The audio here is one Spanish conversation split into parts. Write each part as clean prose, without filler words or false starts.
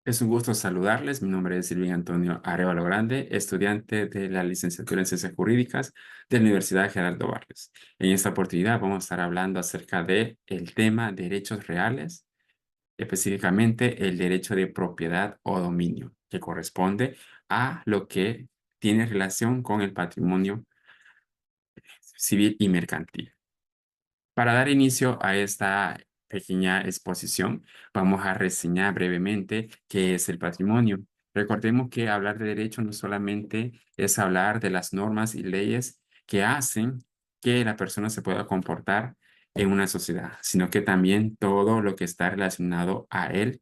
Es un gusto saludarles. Mi nombre es Silvin Antonio Arevalo Grande, estudiante de la licenciatura en Ciencias Jurídicas de la Universidad Gerardo Barrios. En esta oportunidad vamos a estar hablando acerca de el tema derechos reales, específicamente el derecho de propiedad o dominio, que corresponde a lo que tiene relación con el patrimonio civil y mercantil. Para dar inicio a esta pequeña exposición, vamos a reseñar brevemente qué es el patrimonio. Recordemos que hablar de derecho no solamente es hablar de las normas y leyes que hacen que la persona se pueda comportar en una sociedad, sino que también todo lo que está relacionado a él,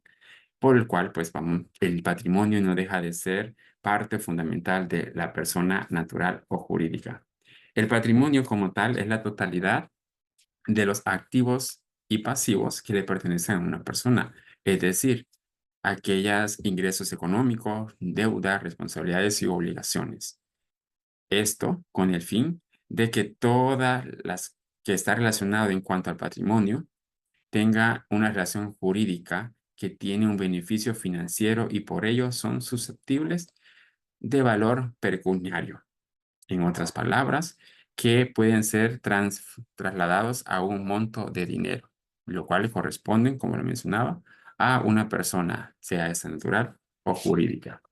por el cual, pues, vamos, el patrimonio no deja de ser parte fundamental de la persona natural o jurídica. El patrimonio como tal es la totalidad de los activos y pasivos que le pertenecen a una persona, es decir, aquellos ingresos económicos, deudas, responsabilidades y obligaciones. Esto con el fin de que todas las que está relacionado en cuanto al patrimonio tenga una relación jurídica que tiene un beneficio financiero y por ello son susceptibles de valor pecuniario. En otras palabras, que pueden ser trasladados a un monto de dinero, lo cual corresponden, como lo mencionaba, a una persona, sea esa natural o jurídica.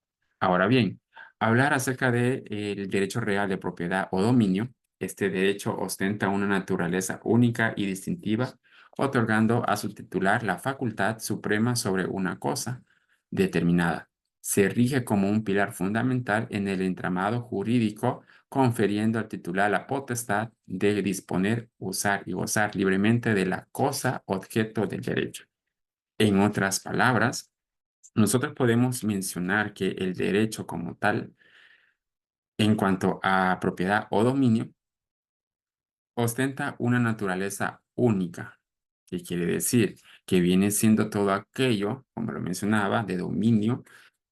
Ahora bien, hablar acerca del derecho real de propiedad o dominio, este derecho ostenta una naturaleza única y distintiva, otorgando a su titular la facultad suprema sobre una cosa determinada. Se rige como un pilar fundamental en el entramado jurídico, confiriendo al titular la potestad de disponer, usar y gozar libremente de la cosa objeto del derecho. En otras palabras, nosotros podemos mencionar que el derecho como tal, en cuanto a propiedad o dominio, ostenta una naturaleza única. ¿Qué quiere decir? Que viene siendo todo aquello, como lo mencionaba, de dominio,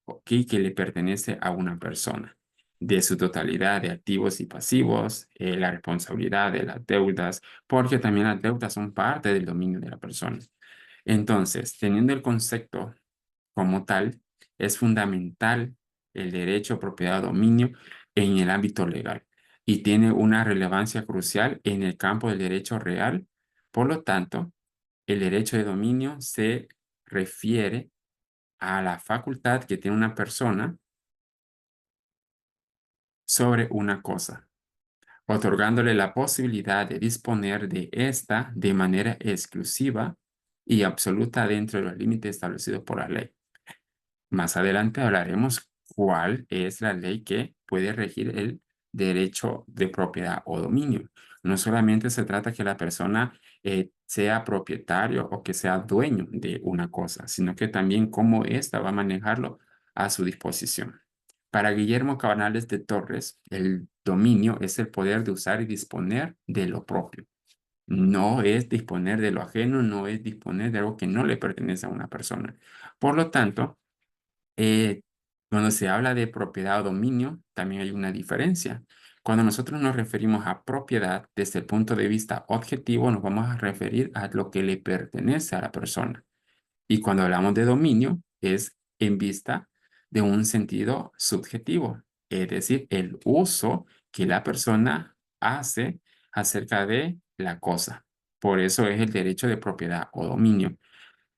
ok, que le pertenece a una persona, de su totalidad de activos y pasivos, la responsabilidad de las deudas, porque también las deudas son parte del dominio de la persona. Entonces, teniendo el concepto como tal, es fundamental el derecho a propiedad o dominio en el ámbito legal y tiene una relevancia crucial en el campo del derecho real. Por lo tanto, el derecho de dominio se refiere a la facultad que tiene una persona sobre una cosa, otorgándole la posibilidad de disponer de esta de manera exclusiva y absoluta dentro de los límites establecidos por la ley. Más adelante hablaremos cuál es la ley que puede regir el derecho de propiedad o dominio. No solamente se trata que la persona sea propietario o que sea dueño de una cosa, sino que también cómo ésta va a manejarlo a su disposición. Para Guillermo Cabanales de Torres, el dominio es el poder de usar y disponer de lo propio. No es disponer de lo ajeno, no es disponer de algo que no le pertenece a una persona. Por lo tanto, eh, cuando se habla de propiedad o dominio, también hay una diferencia. Cuando nosotros nos referimos a propiedad desde el punto de vista objetivo, nos vamos a referir a lo que le pertenece a la persona. Y cuando hablamos de dominio, es en vista de un sentido subjetivo, es decir, el uso que la persona hace acerca de la cosa. Por eso es el derecho de propiedad o dominio.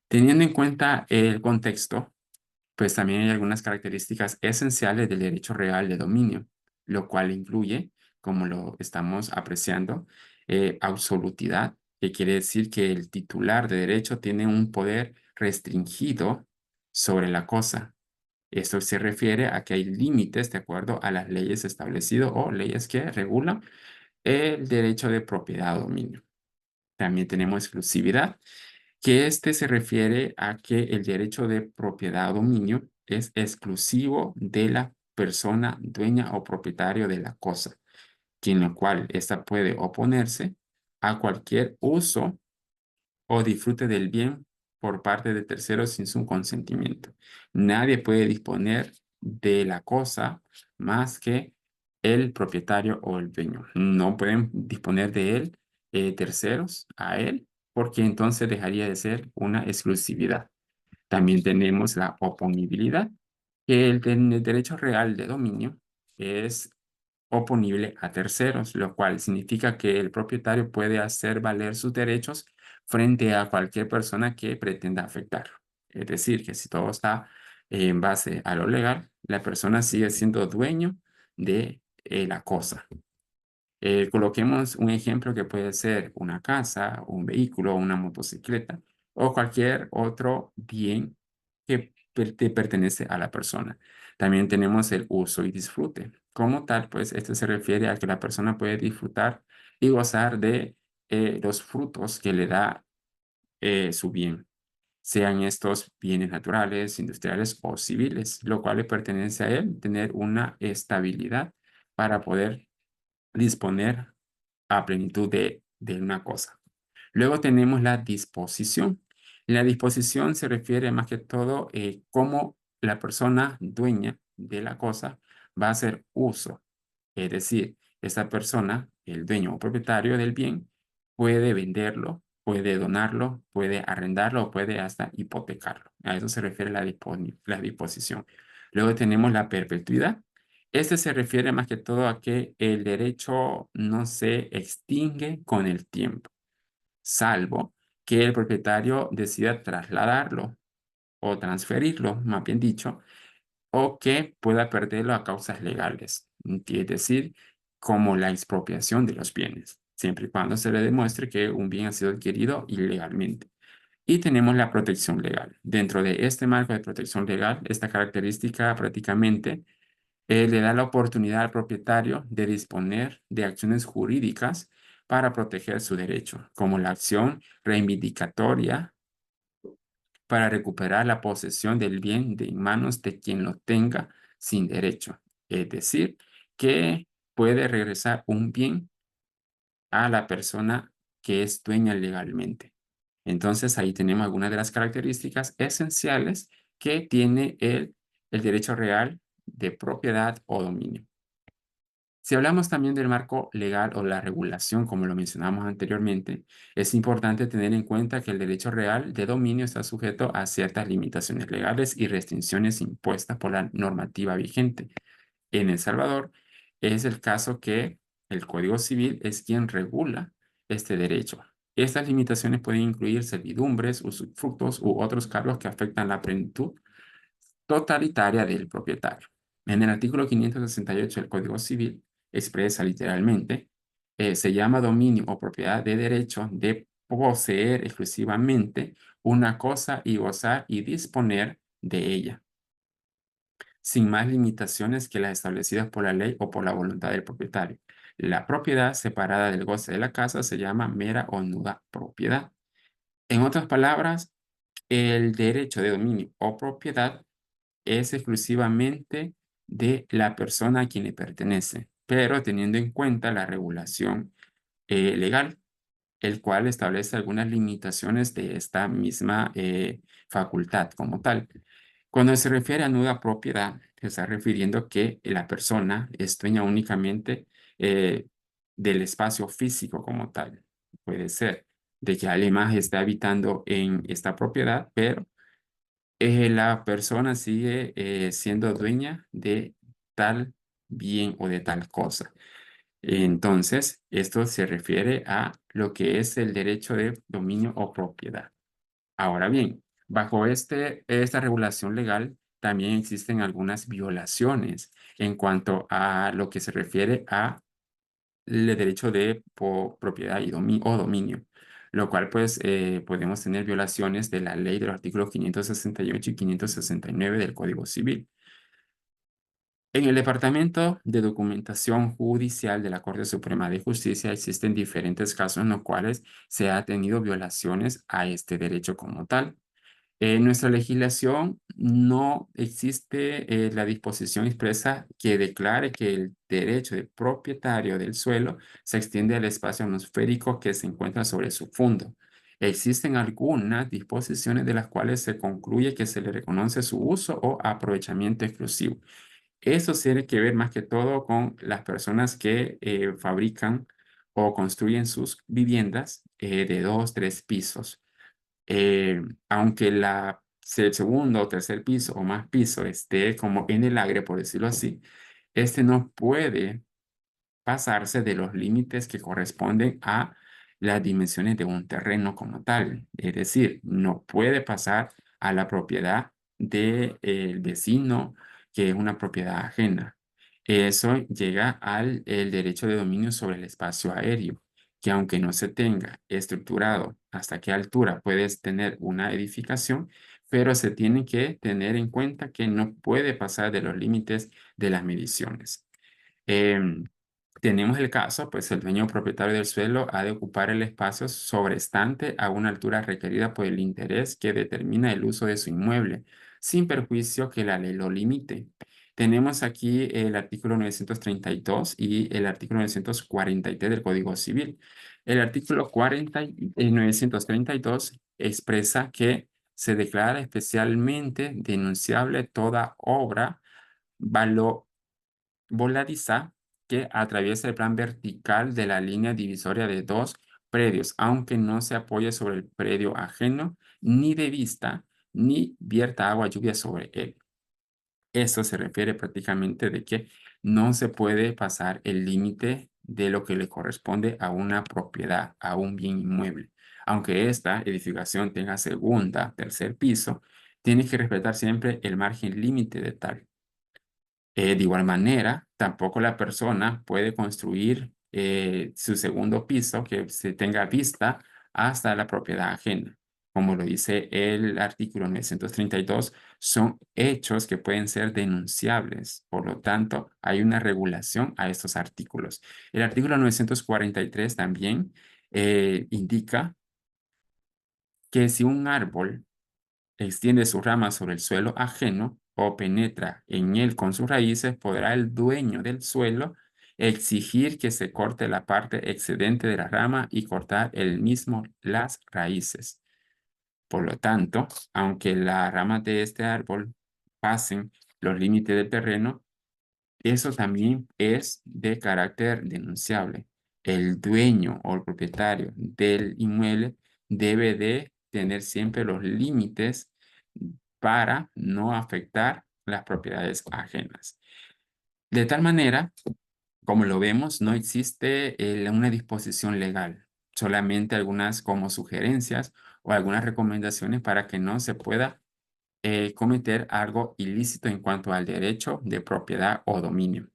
Teniendo en cuenta el contexto, pues también hay algunas características esenciales del derecho real de dominio, lo cual incluye, como lo estamos apreciando, absolutidad, que quiere decir que el titular de derecho tiene un poder restringido sobre la cosa. Esto se refiere a que hay límites de acuerdo a las leyes establecidas o leyes que regulan el derecho de propiedad o dominio. También tenemos exclusividad, que este se refiere a que el derecho de propiedad o dominio es exclusivo de la persona dueña o propietario de la cosa, en lo cual ésta puede oponerse a cualquier uso o disfrute del bien por parte de terceros sin su consentimiento. Nadie puede disponer de la cosa más que el propietario o el dueño. No pueden disponer de él terceros a él, porque entonces dejaría de ser una exclusividad. También tenemos la oponibilidad, que en el derecho real de dominio es oponible a terceros, lo cual significa que el propietario puede hacer valer sus derechos frente a cualquier persona que pretenda afectarlo. Es decir, que si todo está en base a lo legal, la persona sigue siendo dueño de la cosa. Coloquemos un ejemplo que puede ser una casa, un vehículo, una motocicleta o cualquier otro bien que te pertenece a la persona. También tenemos el uso y disfrute. Como tal, pues esto se refiere a que la persona puede disfrutar y gozar de los frutos que le da su bien, sean estos bienes naturales, industriales o civiles, lo cual le pertenece a él tener una estabilidad para poder disponer a plenitud de una cosa. Luego tenemos la disposición. La disposición se refiere más que todo cómo la persona dueña de la cosa va a hacer uso. Es decir, esa persona, el dueño o propietario del bien, puede venderlo, puede donarlo, puede arrendarlo o puede hasta hipotecarlo. A eso se refiere la disposición. Luego tenemos la perpetuidad. Este se refiere más que todo a que el derecho no se extingue con el tiempo, salvo que el propietario decida trasladarlo o transferirlo, más bien dicho, o que pueda perderlo a causas legales, es decir, como la expropiación de los bienes, siempre y cuando se le demuestre que un bien ha sido adquirido ilegalmente. Y tenemos la protección legal. Dentro de este marco de protección legal, esta característica prácticamente le da la oportunidad al propietario de disponer de acciones jurídicas para proteger su derecho, como la acción reivindicatoria para recuperar la posesión del bien de manos de quien lo tenga sin derecho. Es decir, que puede regresar un bien a la persona que es dueña legalmente. Entonces, ahí tenemos algunas de las características esenciales que tiene el derecho real de propiedad o dominio. Si hablamos también del marco legal o la regulación, como lo mencionamos anteriormente, es importante tener en cuenta que el derecho real de dominio está sujeto a ciertas limitaciones legales y restricciones impuestas por la normativa vigente. En El Salvador es el caso que el Código Civil es quien regula este derecho. Estas limitaciones pueden incluir servidumbres, usufructos u otros cargos que afectan la plenitud totalitaria del propietario. En el artículo 568 del Código Civil expresa literalmente, se llama dominio o propiedad de derecho de poseer exclusivamente una cosa y gozar y disponer de ella, sin más limitaciones que las establecidas por la ley o por la voluntad del propietario. La propiedad separada del goce de la casa se llama mera o nuda propiedad. En otras palabras, el derecho de dominio o propiedad es exclusivamente de la persona a quien le pertenece, pero teniendo en cuenta la regulación legal, el cual establece algunas limitaciones de esta misma facultad como tal. Cuando se refiere a nuda propiedad, se está refiriendo que la persona es dueña únicamente eh, del espacio físico como tal. Puede ser de que alguien más está habitando en esta propiedad, pero la persona sigue siendo dueña de tal bien o de tal cosa. Entonces, esto se refiere a lo que es el derecho de dominio o propiedad. Ahora bien, bajo esta regulación legal, también existen algunas violaciones en cuanto a lo que se refiere a el derecho de propiedad y o dominio, lo cual pues podemos tener violaciones de la ley de los artículos 568 y 569 del Código Civil. En el Departamento de Documentación Judicial de la Corte Suprema de Justicia existen diferentes casos en los cuales se ha tenido violaciones a este derecho como tal. En nuestra legislación no existe la disposición expresa que declare que el derecho del propietario del suelo se extiende al espacio atmosférico que se encuentra sobre su fondo. Existen algunas disposiciones de las cuales se concluye que se le reconoce su uso o aprovechamiento exclusivo. Esto tiene que ver más que todo con las personas que fabrican o construyen sus viviendas de 2, 3 pisos. Aunque la si el segundo o tercer piso o más piso esté como en el aire, por decirlo así, este no puede pasarse de los límites que corresponden a las dimensiones de un terreno como tal. Es decir, no puede pasar a la propiedad del vecino, que es una propiedad ajena. Eso llega al el derecho de dominio sobre el espacio aéreo, que aunque no se tenga estructurado hasta qué altura puedes tener una edificación, pero se tiene que tener en cuenta que no puede pasar de los límites de las mediciones. Em, Tenemos el caso, pues el dueño propietario del suelo ha de ocupar el espacio sobrestante a una altura requerida por el interés que determina el uso de su inmueble, sin perjuicio que la ley lo limite. Tenemos aquí el artículo 932 y el artículo 943 del Código Civil. El artículo 932 expresa que se declara especialmente denunciable toda obra voladiza que atraviesa el plan vertical de la línea divisoria de dos predios, aunque no se apoye sobre el predio ajeno, ni de vista, ni vierta agua lluvia sobre él. Eso se refiere prácticamente de que no se puede pasar el límite de lo que le corresponde a una propiedad, a un bien inmueble. Aunque esta edificación tenga segunda, tercer piso, tiene que respetar siempre el margen límite de tal. De igual manera, tampoco la persona puede construir su segundo piso que se tenga vista hasta la propiedad ajena. Como lo dice el artículo 932, son hechos que pueden ser denunciables. Por lo tanto, hay una regulación a estos artículos. El artículo 943 también indica que si un árbol extiende sus ramas sobre el suelo ajeno o penetra en él con sus raíces, podrá el dueño del suelo exigir que se corte la parte excedente de la rama y cortar él mismo las raíces. Por lo tanto, aunque las ramas de este árbol pasen los límites del terreno, eso también es de carácter denunciable. El dueño o el propietario del inmueble debe de tener siempre los límites para no afectar las propiedades ajenas. De tal manera, como lo vemos, no existe una disposición legal, solamente algunas como sugerencias o algunas recomendaciones para que no se pueda cometer algo ilícito en cuanto al derecho de propiedad o dominio.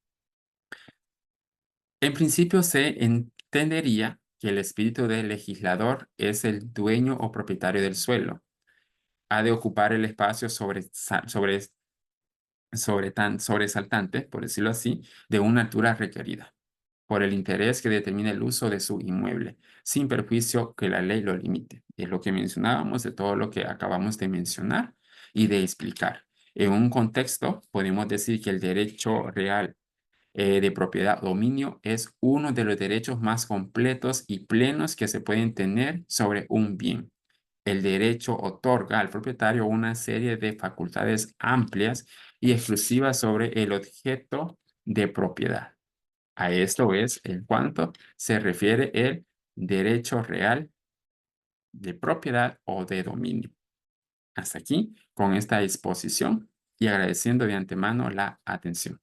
En principio se entendería que el espíritu del legislador es el dueño o propietario del suelo. Ha de ocupar el espacio sobresaltante, por decirlo así, de una altura requerida, por el interés que determina el uso de su inmueble, sin perjuicio que la ley lo limite. Es lo que mencionábamos de todo lo que acabamos de mencionar y de explicar. En un contexto, podemos decir que el derecho real de propiedad dominio es uno de los derechos más completos y plenos que se pueden tener sobre un bien. El derecho otorga al propietario una serie de facultades amplias y exclusivas sobre el objeto de propiedad. A esto es en cuanto se refiere el derecho real de propiedad o de dominio. Hasta aquí con esta exposición y agradeciendo de antemano la atención.